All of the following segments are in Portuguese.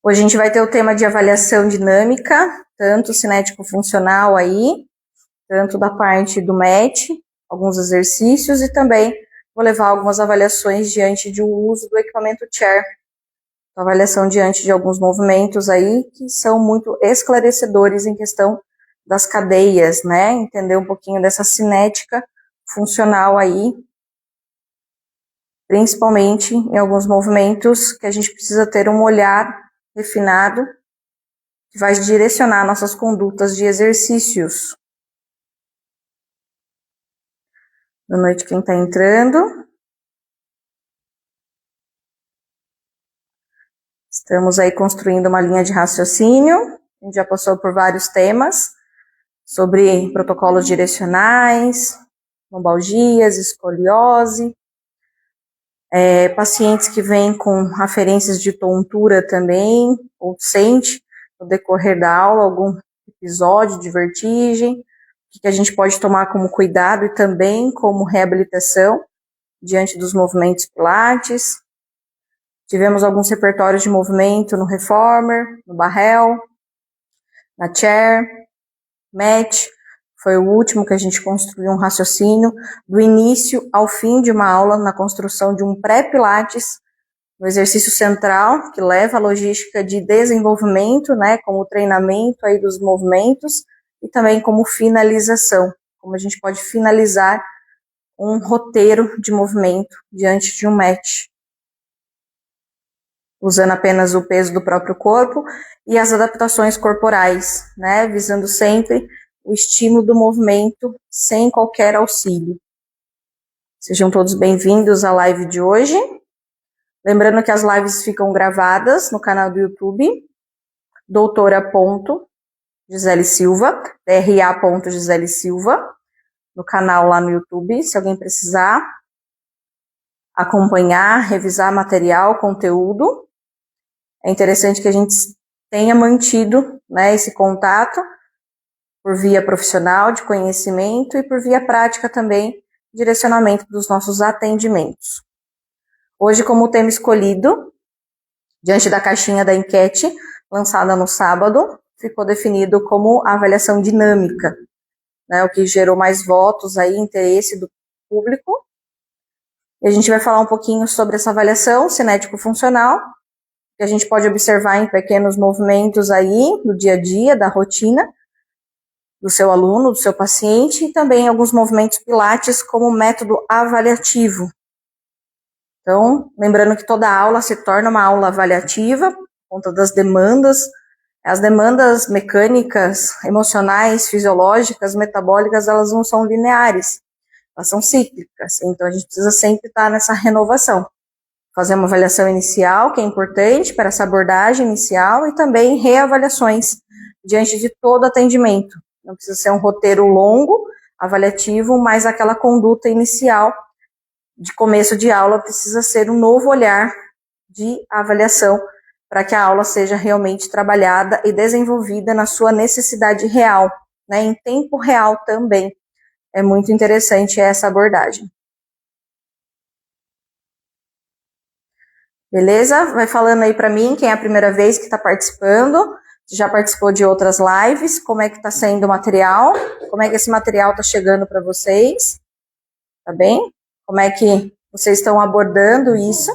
Hoje a gente vai ter o tema de avaliação dinâmica, tanto cinético-funcional aí, tanto da parte do MET, alguns exercícios, e também vou levar algumas avaliações diante do uso do equipamento Chair. Avaliação diante de alguns movimentos aí que são muito esclarecedores em questão das cadeias, né? Entender um pouquinho dessa cinética funcional aí, principalmente em alguns movimentos que a gente precisa ter um olhar refinado que vai direcionar nossas condutas de exercícios. Boa noite quem está entrando. Estamos aí construindo uma linha de raciocínio. A gente já passou por vários temas sobre protocolos direcionais, lombalgias, escoliose, pacientes que vêm com aferências de tontura também, ou sente no decorrer da aula algum episódio de vertigem, o que a gente pode tomar como cuidado e também como reabilitação diante dos movimentos pilates. Tivemos alguns repertórios de movimento no Reformer, no Barrel, na Chair, MET, foi o último que a gente construiu um raciocínio do início ao fim de uma aula na construção de um pré-pilates, no exercício central, que leva a logística de desenvolvimento, né, como treinamento aí dos movimentos, e também como finalização, como a gente pode finalizar um roteiro de movimento diante de um MET, usando apenas o peso do próprio corpo e as adaptações corporais, né, visando sempre o estímulo do movimento sem qualquer auxílio. Sejam todos bem-vindos à live de hoje. Lembrando que as lives ficam gravadas no canal do YouTube, doutora.Gisele Silva, DRA.Gisele Silva, no canal lá no YouTube, se alguém precisar acompanhar, revisar material, conteúdo. É interessante que a gente tenha mantido, né, esse contato por via profissional de conhecimento e por via prática também, direcionamento dos nossos atendimentos. Hoje, como tema escolhido, diante da caixinha da enquete lançada no sábado, ficou definido como avaliação dinâmica, né, o que gerou mais votos aí, interesse do público. E a gente vai falar um pouquinho sobre essa avaliação cinético-funcional, que a gente pode observar em pequenos movimentos aí, no dia a dia, da rotina, do seu aluno, do seu paciente, e também alguns movimentos pilates como método avaliativo. Então, lembrando que toda aula se torna uma aula avaliativa, por conta das demandas, as demandas mecânicas, emocionais, fisiológicas, metabólicas, elas não são lineares, elas são cíclicas, então a gente precisa sempre estar nessa renovação. Fazer uma avaliação inicial, que é importante para essa abordagem inicial, e também reavaliações diante de todo atendimento. Não precisa ser um roteiro longo, avaliativo, mas aquela conduta inicial de começo de aula precisa ser um novo olhar de avaliação para que a aula seja realmente trabalhada e desenvolvida na sua necessidade real, né, em tempo real também. É muito interessante essa abordagem. Beleza? Vai falando aí para mim quem é a primeira vez que está participando. Já participou de outras lives, como é que está sendo o material, como é que esse material está chegando para vocês, tá bem? Como é que vocês estão abordando isso?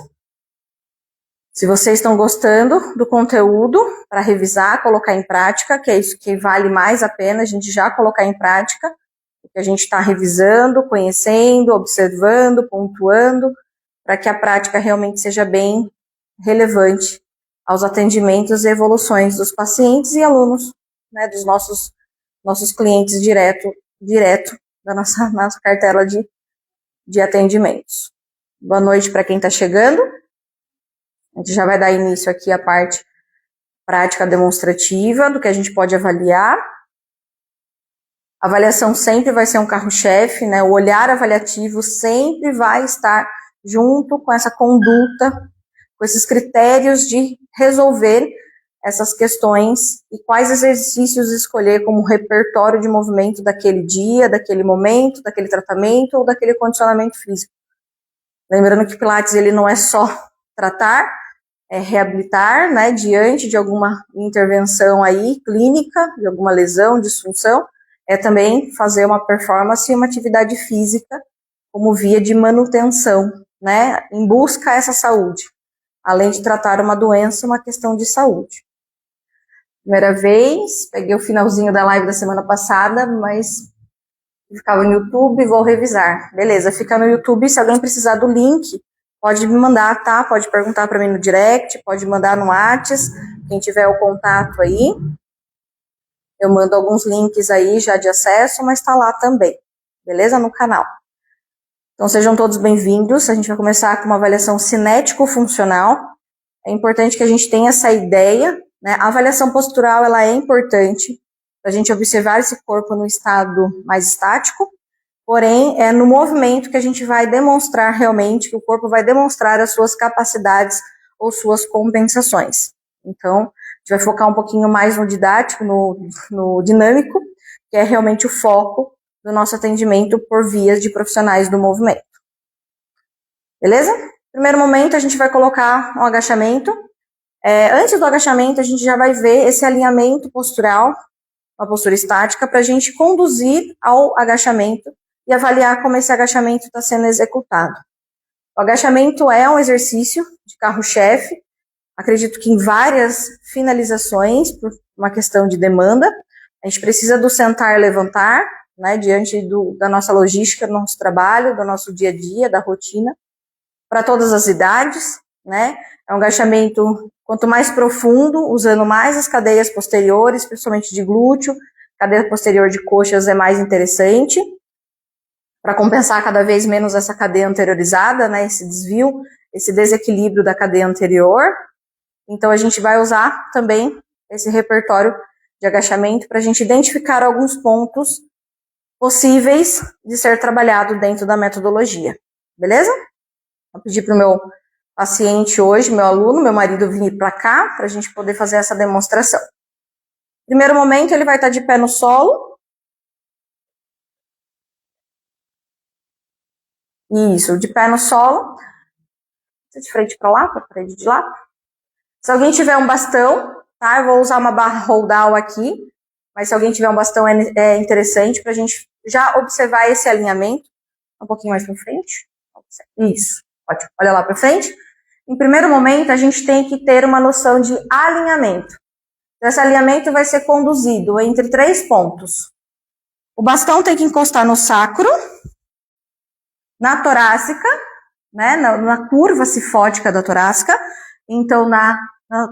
Se vocês estão gostando do conteúdo para revisar, colocar em prática, que é isso que vale mais a pena, a gente já colocar em prática, o que a gente está revisando, conhecendo, observando, pontuando, para que a prática realmente seja bem relevante aos atendimentos e evoluções dos pacientes e alunos, né, dos nossos clientes direto da nossa cartela de atendimentos. Boa noite para quem está chegando. A gente já vai dar início aqui à parte prática demonstrativa do que a gente pode avaliar. A avaliação sempre vai ser um carro-chefe, né? O olhar avaliativo sempre vai estar junto com essa conduta, com esses critérios de resolver essas questões e quais exercícios escolher como repertório de movimento daquele dia, daquele momento, daquele tratamento ou daquele condicionamento físico. Lembrando que Pilates ele não é só tratar, reabilitar, né, diante de alguma intervenção aí clínica, de alguma lesão, disfunção, é também fazer uma performance e uma atividade física como via de manutenção, né, em busca dessa saúde, além de tratar uma doença, uma questão de saúde. Primeira vez, peguei o finalzinho da live da semana passada, mas ficava no YouTube e vou revisar. Beleza, fica no YouTube, se alguém precisar do link, pode me mandar, tá? Pode perguntar para mim no direct, pode mandar no WhatsApp, quem tiver o contato aí. Eu mando alguns links aí já de acesso, mas tá lá também, beleza? No canal. Então sejam todos bem-vindos, a gente vai começar com uma avaliação cinético-funcional. É importante que a gente tenha essa ideia, né? A avaliação postural, ela é importante para a gente observar esse corpo no estado mais estático, porém, é no movimento que a gente vai demonstrar realmente, que o corpo vai demonstrar as suas capacidades ou suas compensações. Então, a gente vai focar um pouquinho mais no didático, no dinâmico, que é realmente o foco do nosso atendimento por vias de profissionais do movimento. Beleza? Primeiro momento, a gente vai colocar um agachamento. Antes do agachamento, a gente já vai ver esse alinhamento postural, uma postura estática, para a gente conduzir ao agachamento e avaliar como esse agachamento está sendo executado. O agachamento é um exercício de carro-chefe, acredito que em várias finalizações, por uma questão de demanda. A gente precisa do sentar e levantar, né, diante da nossa logística, do nosso trabalho, do nosso dia a dia, da rotina, para todas as idades, né? É um agachamento, quanto mais profundo, usando mais as cadeias posteriores, principalmente de glúteo, cadeia posterior de coxas é mais interessante, para compensar cada vez menos essa cadeia anteriorizada, né? Esse desvio, esse desequilíbrio da cadeia anterior. Então, a gente vai usar também esse repertório de agachamento para a gente identificar alguns pontos possíveis de ser trabalhado dentro da metodologia. Beleza? Vou pedir para o meu paciente hoje, meu aluno, meu marido, vir para cá, para a gente poder fazer essa demonstração. Primeiro momento, ele vai estar de pé no solo. Isso, de pé no solo. De frente para lá, para a parede de lá. Se alguém tiver um bastão, tá? Eu vou usar uma barra roll down aqui, mas se alguém tiver um bastão é interessante para a gente já observar esse alinhamento. Um pouquinho mais para frente. Isso, ótimo. Olha lá para frente. Em primeiro momento, a gente tem que ter uma noção de alinhamento. Então, esse alinhamento vai ser conduzido entre 3 pontos. O bastão tem que encostar no sacro, na torácica, né, na curva cifótica da torácica, então na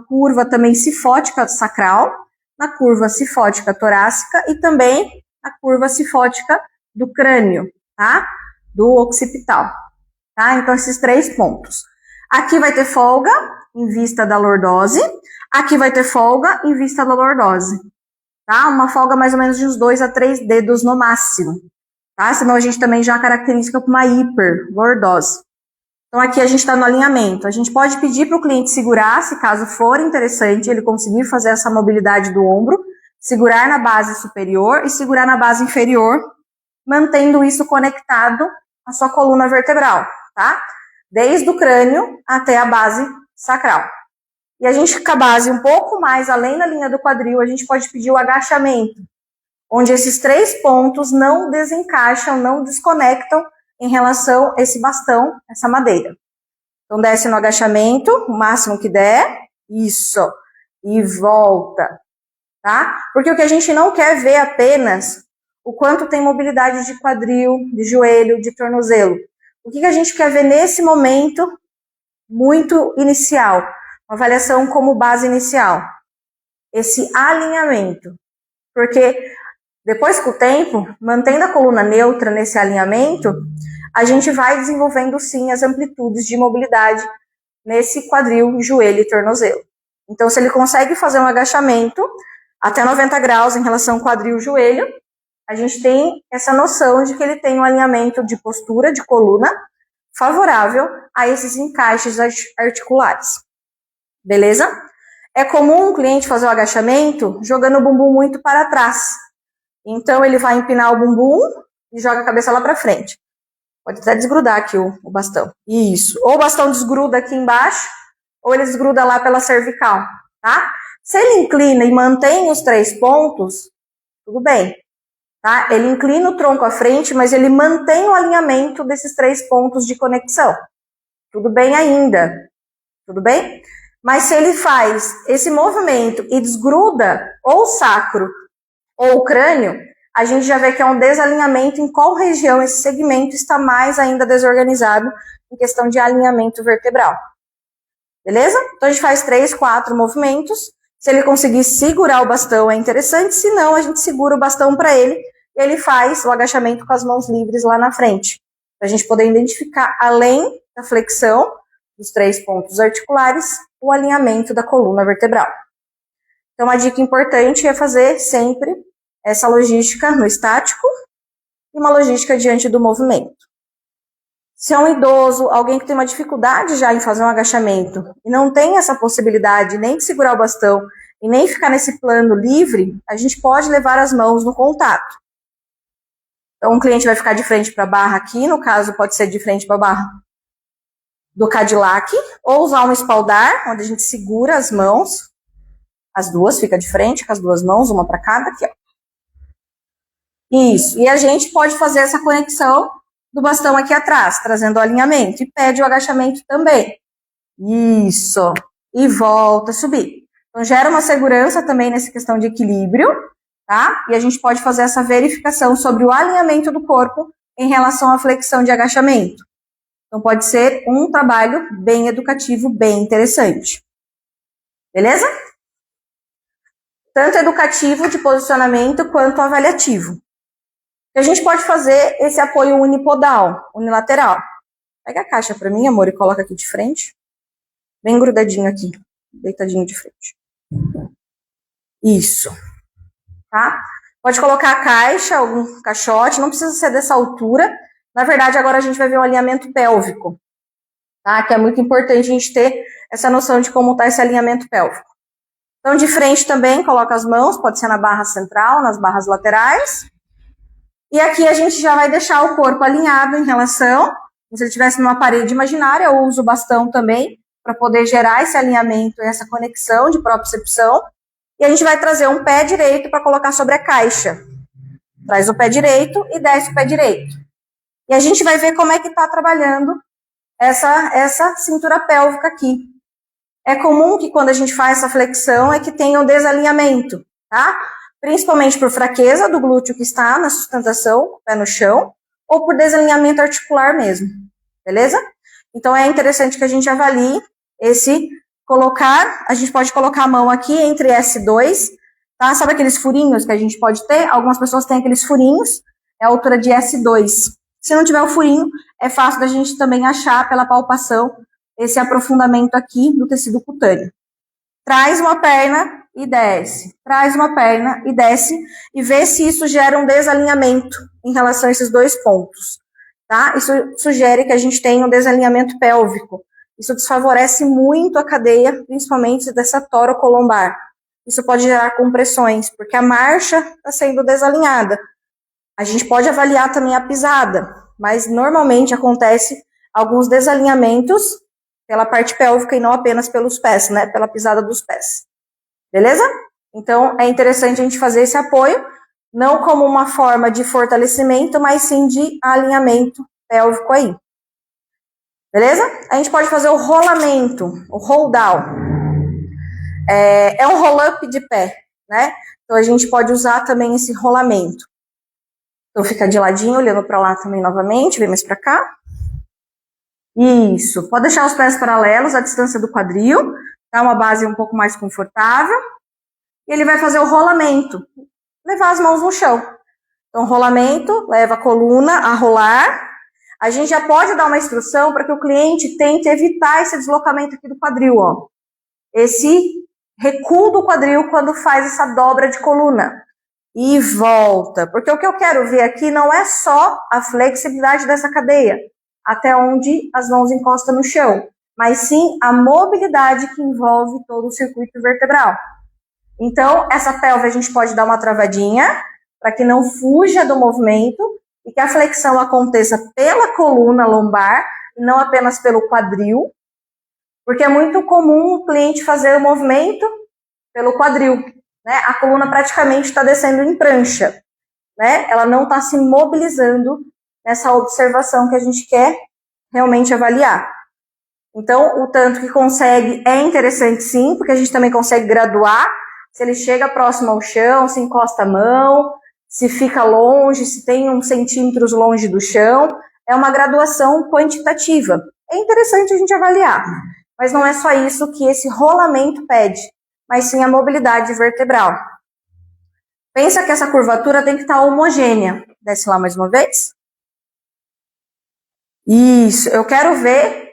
curva também cifótica sacral, na curva cifótica torácica e também na curva cifótica do crânio, tá? Do occipital, tá? Então, esses 3 pontos. Aqui vai ter folga em vista da lordose, aqui vai ter folga em vista da lordose, tá? Uma folga mais ou menos de uns 2 a 3 dedos no máximo, tá? Senão a gente também já caracteriza com uma hiperlordose. Então, aqui a gente está no alinhamento. A gente pode pedir para o cliente segurar, se caso for interessante, ele conseguir fazer essa mobilidade do ombro, segurar na base superior e segurar na base inferior, mantendo isso conectado à sua coluna vertebral, tá? Desde o crânio até a base sacral. E a gente, com a base um pouco mais além da linha do quadril, a gente pode pedir o agachamento, onde esses 3 pontos não desencaixam, não desconectam em relação a esse bastão, essa madeira. Então, desce no agachamento, o máximo que der, isso, e volta, tá? Porque o que a gente não quer ver apenas o quanto tem mobilidade de quadril, de joelho, de tornozelo. O que a gente quer ver nesse momento muito inicial? Uma avaliação como base inicial. Esse alinhamento. Porque depois, com o tempo, mantendo a coluna neutra nesse alinhamento, a gente vai desenvolvendo, sim, as amplitudes de mobilidade nesse quadril, joelho e tornozelo. Então, se ele consegue fazer um agachamento até 90 graus em relação ao quadril e joelho, a gente tem essa noção de que ele tem um alinhamento de postura, de coluna, favorável a esses encaixes articulares. Beleza? É comum o cliente fazer o agachamento jogando o bumbum muito para trás. Então, ele vai empinar o bumbum e joga a cabeça lá para frente. Pode até desgrudar aqui o bastão. Isso. Ou o bastão desgruda aqui embaixo, ou ele desgruda lá pela cervical, tá? Se ele inclina e mantém os 3 pontos, tudo bem, tá? Ele inclina o tronco à frente, mas ele mantém o alinhamento desses 3 pontos de conexão. Tudo bem ainda, tudo bem? Mas se ele faz esse movimento e desgruda ou o sacro ou o crânio, a gente já vê que é um desalinhamento em qual região esse segmento está mais ainda desorganizado em questão de alinhamento vertebral. Beleza? Então a gente faz 3, 4 movimentos. Se ele conseguir segurar o bastão é interessante, se não, a gente segura o bastão para ele e ele faz o agachamento com as mãos livres lá na frente. Para a gente poder identificar, além da flexão dos 3 pontos articulares, o alinhamento da coluna vertebral. Então, uma dica importante é fazer sempre essa logística no estático e uma logística diante do movimento. Se é um idoso, alguém que tem uma dificuldade já em fazer um agachamento e não tem essa possibilidade nem de segurar o bastão e nem ficar nesse plano livre, a gente pode levar as mãos no contato. Então, o cliente vai ficar de frente para a barra aqui, no caso pode ser de frente para a barra do Cadillac, ou usar um espaldar, onde a gente segura as mãos, as duas, fica de frente com as duas mãos, uma para cada, aqui, ó. Isso, e a gente pode fazer essa conexão do bastão aqui atrás, trazendo o alinhamento, e pede o agachamento também. Isso, e volta a subir. Então, gera uma segurança também nessa questão de equilíbrio, tá? E a gente pode fazer essa verificação sobre o alinhamento do corpo em relação à flexão de agachamento. Então, pode ser um trabalho bem educativo, bem interessante. Beleza? Tanto educativo de posicionamento quanto avaliativo. A gente pode fazer esse apoio unipodal, unilateral. Pega a caixa para mim, amor, e coloca aqui de frente. Bem grudadinho aqui, deitadinho de frente. Isso. Tá? Pode colocar a caixa, algum caixote, não precisa ser dessa altura. Na verdade, agora a gente vai ver o alinhamento pélvico, tá? Que é muito importante a gente ter essa noção de como está esse alinhamento pélvico. Então, de frente também, coloca as mãos, pode ser na barra central, nas barras laterais. E aqui a gente já vai deixar o corpo alinhado em relação, como se ele estivesse numa parede imaginária, eu uso o bastão também, para poder gerar esse alinhamento e essa conexão de propriocepção. E a gente vai trazer um pé direito para colocar sobre a caixa. Traz o pé direito e desce o pé direito. E a gente vai ver como é que está trabalhando essa cintura pélvica aqui. É comum que quando a gente faz essa flexão é que tenha um desalinhamento, tá? Principalmente por fraqueza do glúteo que está na sustentação, pé no chão, ou por desalinhamento articular mesmo, beleza? Então é interessante que a gente avalie esse colocar, a gente pode colocar a mão aqui entre S2, tá? Sabe aqueles furinhos que a gente pode ter? Algumas pessoas têm aqueles furinhos, é a altura de S2. Se não tiver o furinho, é fácil da gente também achar pela palpação esse aprofundamento aqui do tecido cutâneo. Traz uma perna e desce. Traz uma perna e desce e vê se isso gera um desalinhamento em relação a esses 2 pontos. Tá? Isso sugere que a gente tenha um desalinhamento pélvico. Isso desfavorece muito a cadeia, principalmente dessa torocolombar. Isso pode gerar compressões, porque a marcha está sendo desalinhada. A gente pode avaliar também a pisada, mas normalmente acontece alguns desalinhamentos pela parte pélvica e não apenas pelos pés, né? Pela pisada dos pés. Beleza? Então, é interessante a gente fazer esse apoio, não como uma forma de fortalecimento, mas sim de alinhamento pélvico aí. Beleza? A gente pode fazer o rolamento, o roll down. É um roll-up de pé, né? Então, a gente pode usar também esse rolamento. Então, fica de ladinho, olhando para lá também novamente, vem mais para cá. Isso, pode deixar os pés paralelos à distância do quadril, tá? Uma base um pouco mais confortável. E ele vai fazer o rolamento, levar as mãos no chão. Então, rolamento, leva a coluna a rolar. A gente já pode dar uma instrução para que o cliente tente evitar esse deslocamento aqui do quadril, ó. Esse recuo do quadril quando faz essa dobra de coluna. E volta, porque o que eu quero ver aqui não é só a flexibilidade dessa cadeia, até onde as mãos encostam no chão, mas sim a mobilidade que envolve todo o circuito vertebral. Então, essa pelve a gente pode dar uma travadinha, para que não fuja do movimento, e que a flexão aconteça pela coluna lombar, e não apenas pelo quadril. Porque é muito comum o cliente fazer o movimento pelo quadril, né? A coluna praticamente está descendo em prancha, né? Ela não está se mobilizando nessa observação que a gente quer realmente avaliar. Então, o tanto que consegue é interessante sim, porque a gente também consegue graduar, se ele chega próximo ao chão, se encosta a mão, se fica longe, se tem uns centímetros longe do chão, é uma graduação quantitativa. É interessante a gente avaliar, mas não é só isso que esse rolamento pede, mas sim a mobilidade vertebral. Pensa que essa curvatura tem que estar homogênea. Desce lá mais uma vez. Isso, eu quero ver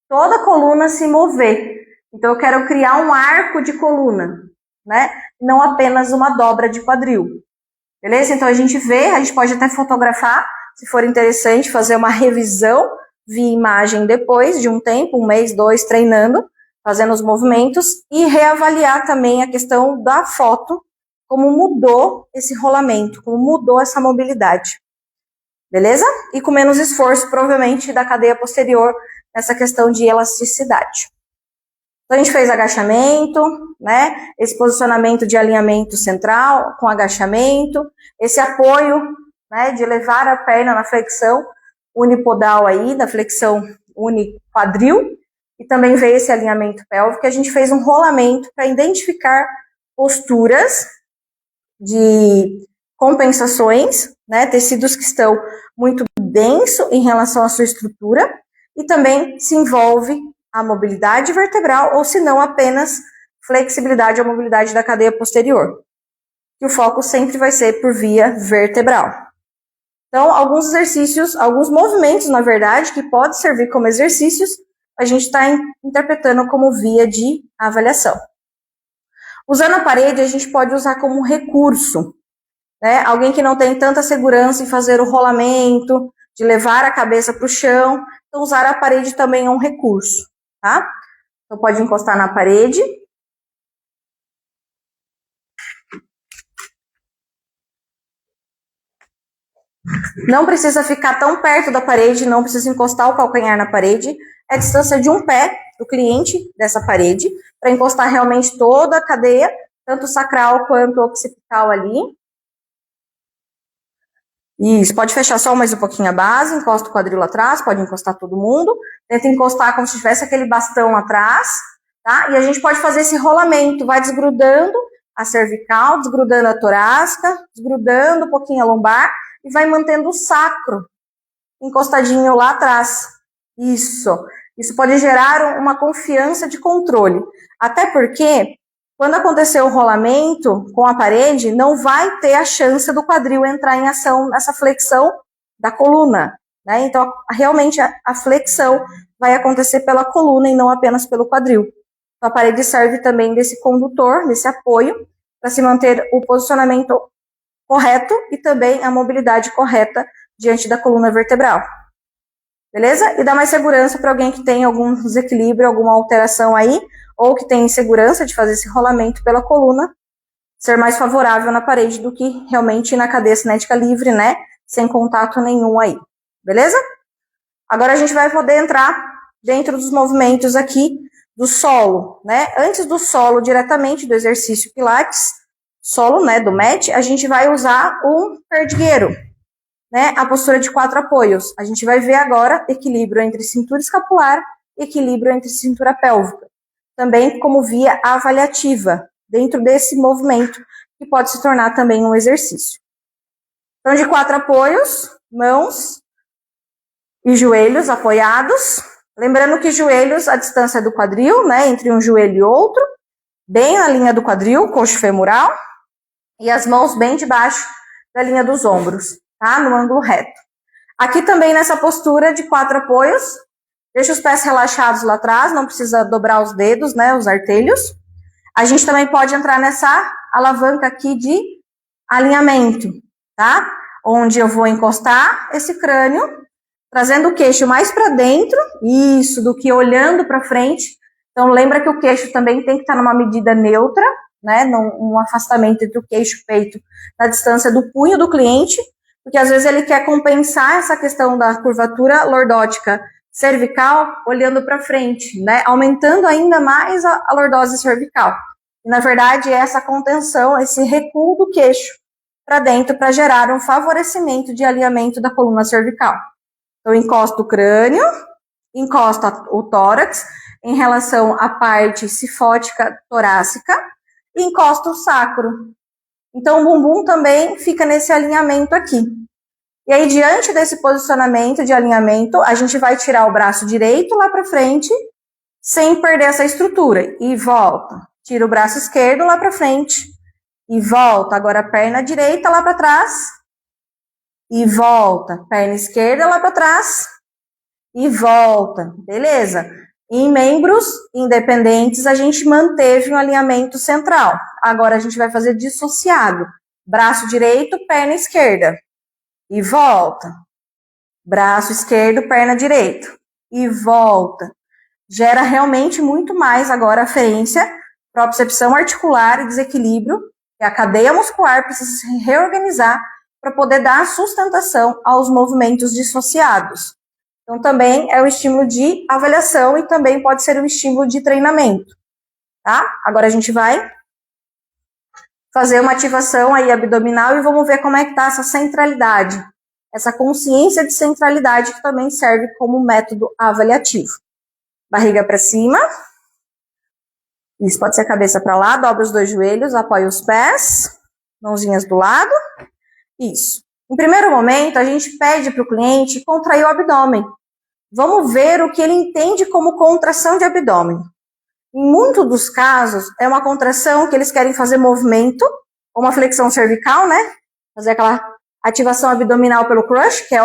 toda a coluna se mover. Então, eu quero criar um arco de coluna, né? Não apenas uma dobra de quadril. Beleza? Então, a gente pode até fotografar, se for interessante, fazer uma revisão via imagem depois de um tempo, 1 mês, 2, treinando, fazendo os movimentos, e reavaliar também a questão da foto, como mudou esse rolamento, como mudou essa mobilidade. Beleza? E com menos esforço, provavelmente, da cadeia posterior, nessa questão de elasticidade. Então, a gente fez agachamento, né? Esse posicionamento de alinhamento central com agachamento, esse apoio, né, de levar a perna na flexão unipodal aí, da flexão uniquadril, e também veio esse alinhamento pélvico, a gente fez um rolamento para identificar posturas de compensações, né, tecidos que estão muito denso em relação à sua estrutura, e também se envolve a mobilidade vertebral, ou se não apenas flexibilidade ou mobilidade da cadeia posterior. E o foco sempre vai ser por via vertebral. Então, alguns exercícios, alguns movimentos, na verdade, que podem servir como exercícios, a gente está interpretando como via de avaliação. Usando a parede, a gente pode usar como recurso, né? Alguém que não tem tanta segurança em fazer o rolamento, de levar a cabeça para o chão, então usar a parede também é um recurso, tá? Então pode encostar na parede. Não precisa ficar tão perto da parede, não precisa encostar o calcanhar na parede. É a distância de um pé do cliente dessa parede, para encostar realmente toda a cadeia, tanto sacral quanto occipital ali. Isso, pode fechar só mais um pouquinho a base, encosta o quadril lá atrás, pode encostar todo mundo. Tenta encostar como se tivesse aquele bastão lá atrás, tá? E a gente pode fazer esse rolamento, vai desgrudando a cervical, desgrudando a torácica, desgrudando um pouquinho a lombar e vai mantendo o sacro encostadinho lá atrás. Isso pode gerar uma confiança de controle. Até porque, quando acontecer o rolamento com a parede, não vai ter a chance do quadril entrar em ação nessa flexão da coluna, né? Então, realmente, a flexão vai acontecer pela coluna e não apenas pelo quadril. Então, a parede serve também desse condutor, desse apoio, para se manter o posicionamento correto e também a mobilidade correta diante da coluna vertebral. Beleza? E dá mais segurança para alguém que tem algum desequilíbrio, alguma alteração aí, ou que tem insegurança de fazer esse rolamento pela coluna, ser mais favorável na parede do que realmente na cadeia cinética livre, né? Sem contato nenhum aí. Beleza? Agora a gente vai poder entrar dentro dos movimentos aqui do solo, né? Antes do solo, diretamente do exercício Pilates, solo, né, do mat, a gente vai usar um perdigueiro, né? A postura de 4 apoios. A gente vai ver agora equilíbrio entre cintura escapular e equilíbrio entre cintura pélvica. Também como via avaliativa, dentro desse movimento, que pode se tornar também um exercício. Então, de 4 apoios, mãos e joelhos apoiados. Lembrando que joelhos, a distância do quadril, né, entre um joelho e outro, bem na linha do quadril, coxo femoral, e as mãos bem debaixo da linha dos ombros, tá, no ângulo reto. Aqui também nessa postura de 4 apoios, deixa os pés relaxados lá atrás, não precisa dobrar os dedos, né, os artelhos. A gente também pode entrar nessa alavanca aqui de alinhamento, tá? Onde eu vou encostar esse crânio, trazendo o queixo mais para dentro, isso, do que olhando para frente. Então, lembra que o queixo também tem que estar numa medida neutra, né? Um afastamento entre o queixo e o peito, na distância do punho do cliente, porque às vezes ele quer compensar essa questão da curvatura lordótica cervical olhando para frente, né? Aumentando ainda mais a lordose cervical. E, na verdade, é essa contenção, esse recuo do queixo para dentro para gerar um favorecimento de alinhamento da coluna cervical. Então, encosta o crânio, encosta o tórax em relação à parte cifótica torácica e encosta o sacro. Então, o bumbum também fica nesse alinhamento aqui. E aí, diante desse posicionamento de alinhamento, a gente vai tirar o braço direito lá para frente, sem perder essa estrutura. E volta. Tira o braço esquerdo lá para frente. E volta. Agora, a perna direita lá para trás. E volta. Perna esquerda lá para trás. E volta. Beleza? Em membros independentes, a gente manteve um alinhamento central. Agora, a gente vai fazer dissociado. Braço direito, perna esquerda. E volta. Braço esquerdo, perna direita. E volta. Gera realmente muito mais agora aferência, propriocepção articular e desequilíbrio. E a cadeia muscular precisa se reorganizar para poder dar sustentação aos movimentos dissociados. Então, também é um estímulo de avaliação e também pode ser um estímulo de treinamento. Tá? Agora a gente vai fazer uma ativação aí abdominal e vamos ver como é que tá essa centralidade, essa consciência de centralidade que também serve como método avaliativo. Barriga para cima. Isso, pode ser a cabeça para lá, dobra os 2 joelhos, apoia os pés, mãozinhas do lado. Isso. Em primeiro momento, a gente pede para o cliente contrair o abdômen. Vamos ver o que ele entende como contração de abdômen. Em muitos dos casos, é uma contração que eles querem fazer movimento, ou uma flexão cervical, né? Fazer aquela ativação abdominal pelo crush, que é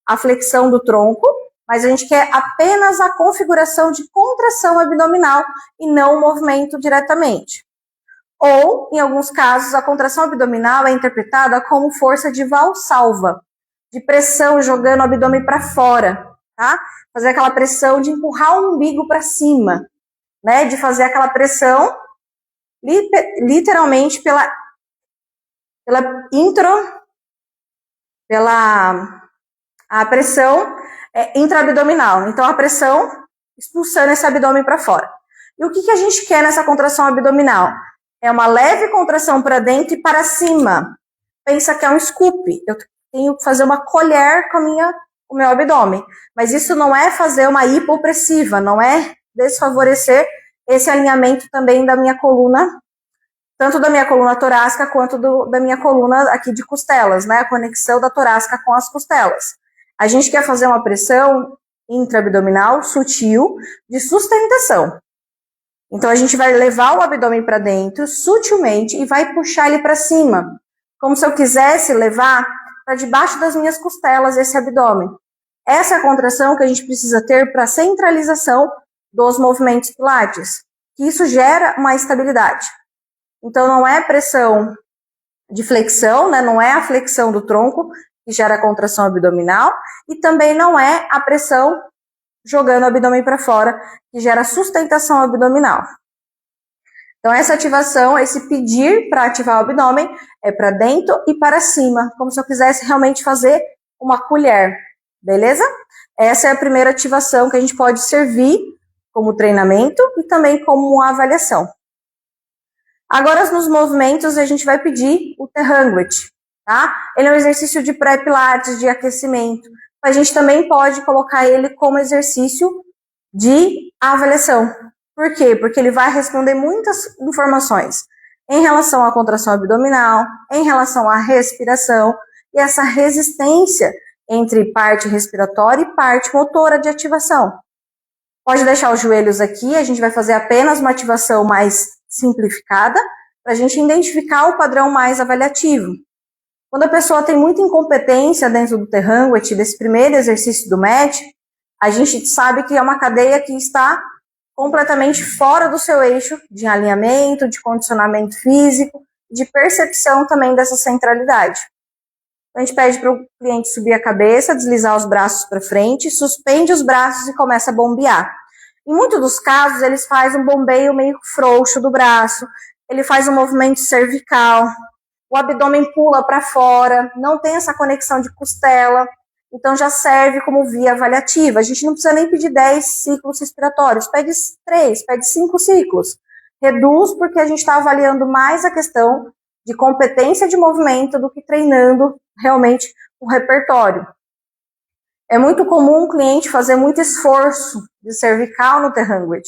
a flexão do tronco, mas a gente quer apenas a configuração de contração abdominal e não o movimento diretamente. Ou, em alguns casos, a contração abdominal é interpretada como força de valsalva, de pressão jogando o abdômen para fora, tá? Fazer aquela pressão de empurrar o umbigo para cima, né? De fazer aquela pressão literalmente pela a pressão intraabdominal. Então, a pressão expulsando esse abdômen para fora. E o que a gente quer nessa contração abdominal? É uma leve contração para dentro e para cima. Pensa que é um scoop. Eu tenho que fazer uma colher com o meu abdômen. Mas isso não é fazer uma hipopressiva, não é desfavorecer esse alinhamento também da minha coluna, tanto da minha coluna torácica quanto da minha coluna aqui de costelas, né? A conexão da torácica com as costelas. A gente quer fazer uma pressão intraabdominal sutil de sustentação. Então, a gente vai levar o abdômen para dentro sutilmente e vai puxar ele para cima, como se eu quisesse levar para debaixo das minhas costelas esse abdômen. Essa é a contração que a gente precisa ter para a centralização dos movimentos pilates, que isso gera uma estabilidade. Então, não é pressão de flexão, né? Não é a flexão do tronco que gera a contração abdominal e também não é a pressão jogando o abdômen para fora que gera sustentação abdominal. Então, essa ativação, esse pedir para ativar o abdômen é para dentro e para cima, como se eu quisesse realmente fazer uma colher, beleza? Essa é a primeira ativação que a gente pode servir como treinamento e também como uma avaliação. Agora, nos movimentos, a gente vai pedir o T-Hanguet, tá? Ele é um exercício de pré-pilates, de aquecimento. A gente também pode colocar ele como exercício de avaliação. Por quê? Porque ele vai responder muitas informações em relação à contração abdominal, em relação à respiração e essa resistência entre parte respiratória e parte motora de ativação. Pode deixar os joelhos aqui, a gente vai fazer apenas uma ativação mais simplificada para a gente identificar o padrão mais avaliativo. Quando a pessoa tem muita incompetência dentro do T-Hanguet, desse primeiro exercício do MET, a gente sabe que é uma cadeia que está completamente fora do seu eixo de alinhamento, de condicionamento físico, de percepção também dessa centralidade. Então, a gente pede para o cliente subir a cabeça, deslizar os braços para frente, suspende os braços e começa a bombear. Em muitos dos casos, eles fazem um bombeio meio frouxo do braço, ele faz um movimento cervical, o abdômen pula para fora, não tem essa conexão de costela. então já serve como via avaliativa. A gente não precisa nem pedir 10 ciclos respiratórios, pede 3, pede 5 ciclos. Reduz porque a gente está avaliando mais a questão de competência de movimento do que treinando realmente o repertório. É muito comum o cliente fazer muito esforço de cervical no T-Hungry,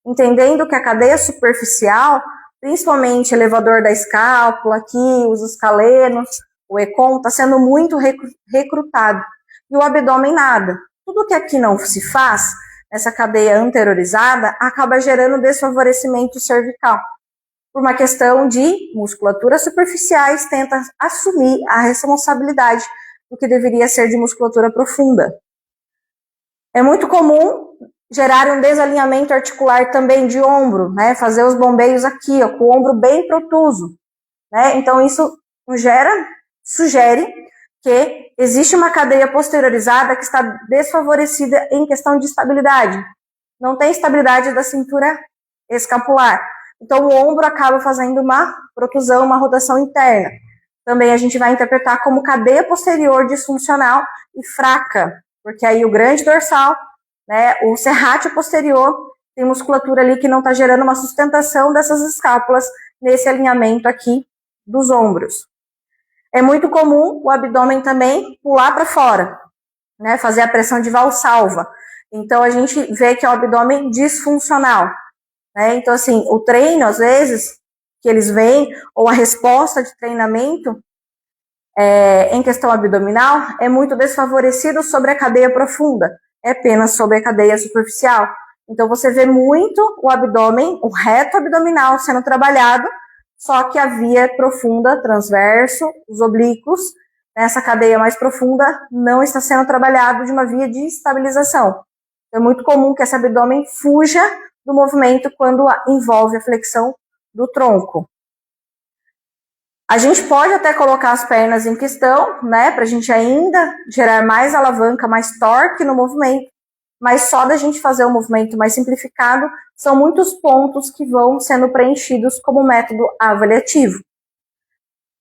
entendendo que a cadeia superficial, principalmente elevador da escápula, aqui, os escalenos, o ECOM, está sendo muito recrutado. E o abdômen nada. Tudo que aqui não se faz, essa cadeia anteriorizada, acaba gerando desfavorecimento cervical. Por uma questão de musculaturas superficiais, tenta assumir a responsabilidade do que deveria ser de musculatura profunda. É muito comum gerar um desalinhamento articular também de ombro, né? Fazer os bombeios aqui, ó, com o ombro bem protuso, né? Então isso sugere que existe uma cadeia posteriorizada que está desfavorecida em questão de estabilidade. Não tem estabilidade da cintura escapular. Então o ombro acaba fazendo uma protusão, uma rotação interna. Também a gente vai interpretar como cadeia posterior disfuncional e fraca, porque aí o grande dorsal, né, o serrátil posterior, tem musculatura ali que não está gerando uma sustentação dessas escápulas nesse alinhamento aqui dos ombros. É muito comum o abdômen também pular para fora, né, fazer a pressão de valsalva. Então a gente vê que é o abdômen disfuncional, né? Então assim, o treino às vezes que eles veem, ou a resposta de treinamento em questão abdominal é muito desfavorecido sobre a cadeia profunda, é apenas sobre a cadeia superficial. Então você vê muito o abdômen, o reto abdominal sendo trabalhado, só que a via profunda, transverso, os oblíquos, nessa cadeia mais profunda, não está sendo trabalhado de uma via de estabilização. É muito comum que esse abdômen fuja do movimento quando envolve a flexão do tronco. A gente pode até colocar as pernas em questão, né, para a gente ainda gerar mais alavanca, mais torque no movimento, mas só da gente fazer o movimento mais simplificado, são muitos pontos que vão sendo preenchidos como método avaliativo.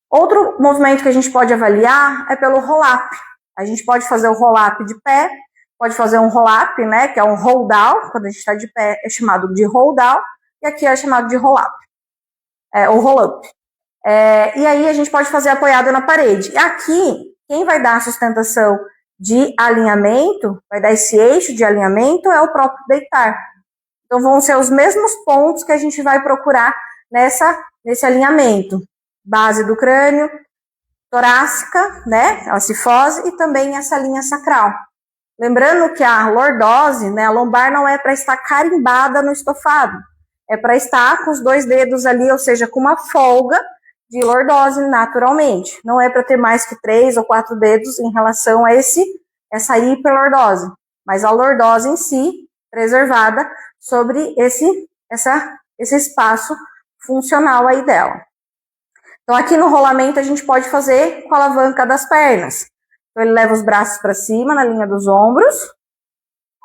Outro movimento que a gente pode avaliar é pelo roll-up. A gente pode fazer o roll-up de pé, pode fazer um roll-up, né, que é um roll-down, quando a gente está de pé é chamado de roll-down, e aqui é chamado de roll-up, ou roll-up. E aí a gente pode fazer apoiado na parede. E aqui, quem vai dar a sustentação de alinhamento, vai dar esse eixo de alinhamento, é o próprio deitar. Então vão ser os mesmos pontos que a gente vai procurar nesse alinhamento. Base do crânio, torácica, né, a cifose, e também essa linha sacral. Lembrando que a lordose, né, a lombar não é para estar carimbada no estofado, é para estar com os 2 dedos ali, ou seja, com uma folga de lordose naturalmente. Não é para ter mais que 3 ou 4 dedos em relação a essa hiperlordose, mas a lordose em si, preservada sobre esse espaço funcional aí dela. Então aqui no rolamento a gente pode fazer com a alavanca das pernas. Então ele leva os braços para cima na linha dos ombros,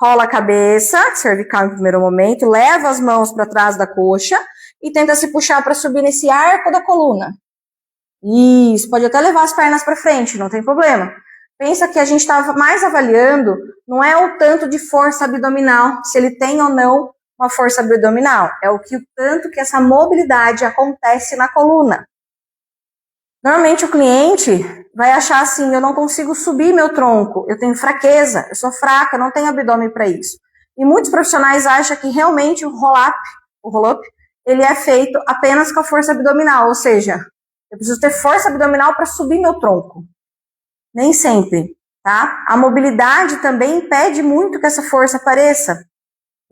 rola a cabeça, cervical em primeiro momento, leva as mãos para trás da coxa e tenta se puxar para subir nesse arco da coluna. Isso, pode até levar as pernas para frente, não tem problema. Pensa que a gente está mais avaliando, não é o tanto de força abdominal, se ele tem ou não uma força abdominal, é o tanto que essa mobilidade acontece na coluna. Normalmente o cliente vai achar assim, eu não consigo subir meu tronco, eu tenho fraqueza, eu sou fraca, não tenho abdômen para isso. E muitos profissionais acham que realmente o roll-up, ele é feito apenas com a força abdominal, ou seja, eu preciso ter força abdominal para subir meu tronco. Nem sempre, tá? A mobilidade também impede muito que essa força apareça.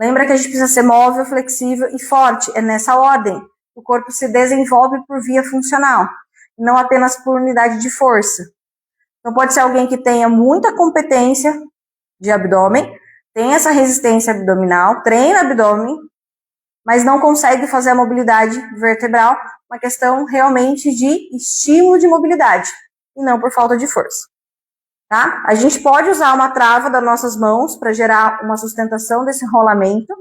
Lembra que a gente precisa ser móvel, flexível e forte, é nessa ordem. O corpo se desenvolve por via funcional, não apenas por unidade de força. Então pode ser alguém que tenha muita competência de abdômen, tem essa resistência abdominal, treina abdômen, mas não consegue fazer a mobilidade vertebral, uma questão realmente de estímulo de mobilidade, e não por falta de força. Tá? A gente pode usar uma trava das nossas mãos para gerar uma sustentação desse rolamento,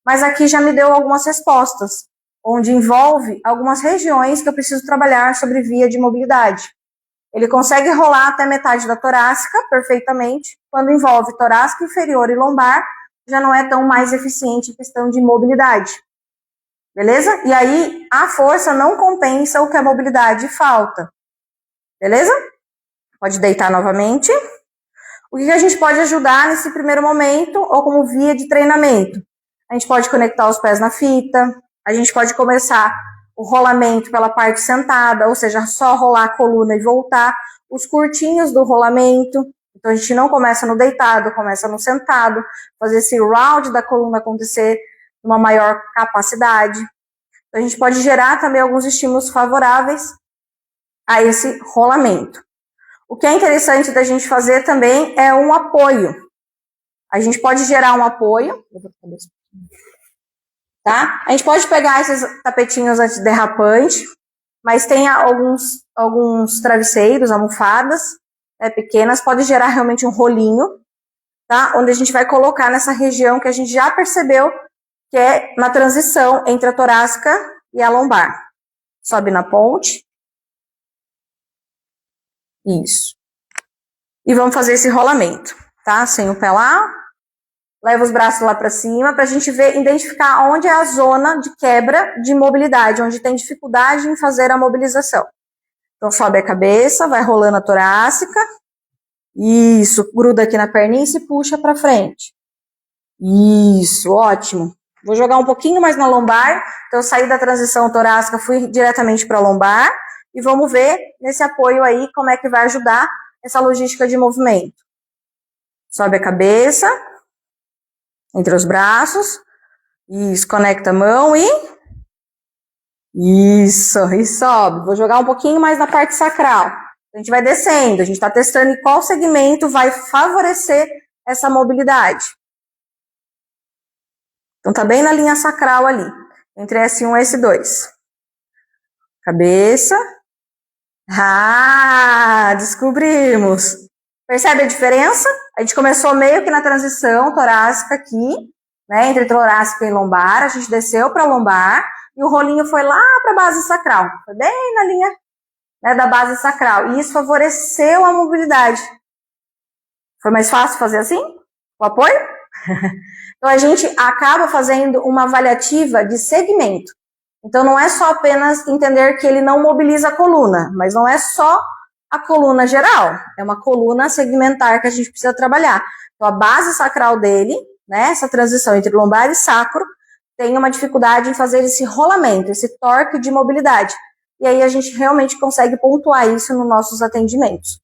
mas aqui já me deu algumas respostas, onde envolve algumas regiões que eu preciso trabalhar sobre via de mobilidade. Ele consegue rolar até metade da torácica perfeitamente. Quando envolve torácica inferior e lombar, já não é tão mais eficiente em questão de mobilidade. Beleza? E aí, a força não compensa o que a mobilidade falta. Beleza? Pode deitar novamente. O que a gente pode ajudar nesse primeiro momento, ou como via de treinamento? A gente pode conectar os pés na fita, a gente pode começar o rolamento pela parte sentada, ou seja, só rolar a coluna e voltar, os curtinhos do rolamento. Então, a gente não começa no deitado, começa no sentado, fazer esse round da coluna acontecer com uma maior capacidade. Então, a gente pode gerar também alguns estímulos favoráveis a esse rolamento. O que é interessante da gente fazer também é um apoio. A gente pode gerar um apoio, tá? A gente pode pegar esses tapetinhos antiderrapantes, mas tem alguns travesseiros, almofadas, pequenas, pode gerar realmente um rolinho, tá? Onde a gente vai colocar nessa região que a gente já percebeu que é na transição entre a torácica e a lombar. Sobe na ponte. Isso. E vamos fazer esse rolamento, tá? Sem o pé lá. Leva os braços lá para cima para a gente ver, identificar onde é a zona de quebra de mobilidade, onde tem dificuldade em fazer a mobilização. Então, sobe a cabeça, vai rolando a torácica. Isso, gruda aqui na perninha e se puxa para frente. Isso, ótimo. Vou jogar um pouquinho mais na lombar. Então, eu saí da transição torácica, fui diretamente para a lombar. E vamos ver nesse apoio aí como é que vai ajudar essa logística de movimento. Sobe a cabeça, entre os braços. Isso, conecta a mão e... Isso, e sobe. Vou jogar um pouquinho mais na parte sacral. A gente vai descendo, a gente está testando em qual segmento vai favorecer essa mobilidade. Então, tá bem na linha sacral ali, entre S1 e S2. Cabeça. Ah, descobrimos. Percebe a diferença? A gente começou meio que na transição torácica aqui, né, entre torácica e lombar. A gente desceu para lombar e o rolinho foi lá para a base sacral. Foi bem na linha, né, da base sacral. E isso favoreceu a mobilidade. Foi mais fácil fazer assim? O apoio? Então, a gente acaba fazendo uma avaliativa de segmento. Então, não é só apenas entender que ele não mobiliza a coluna, mas não é só a coluna geral, é uma coluna segmentar que a gente precisa trabalhar. Então, a base sacral dele, né, essa transição entre lombar e sacro, tem uma dificuldade em fazer esse rolamento, esse torque de mobilidade. E aí, a gente realmente consegue pontuar isso nos nossos atendimentos.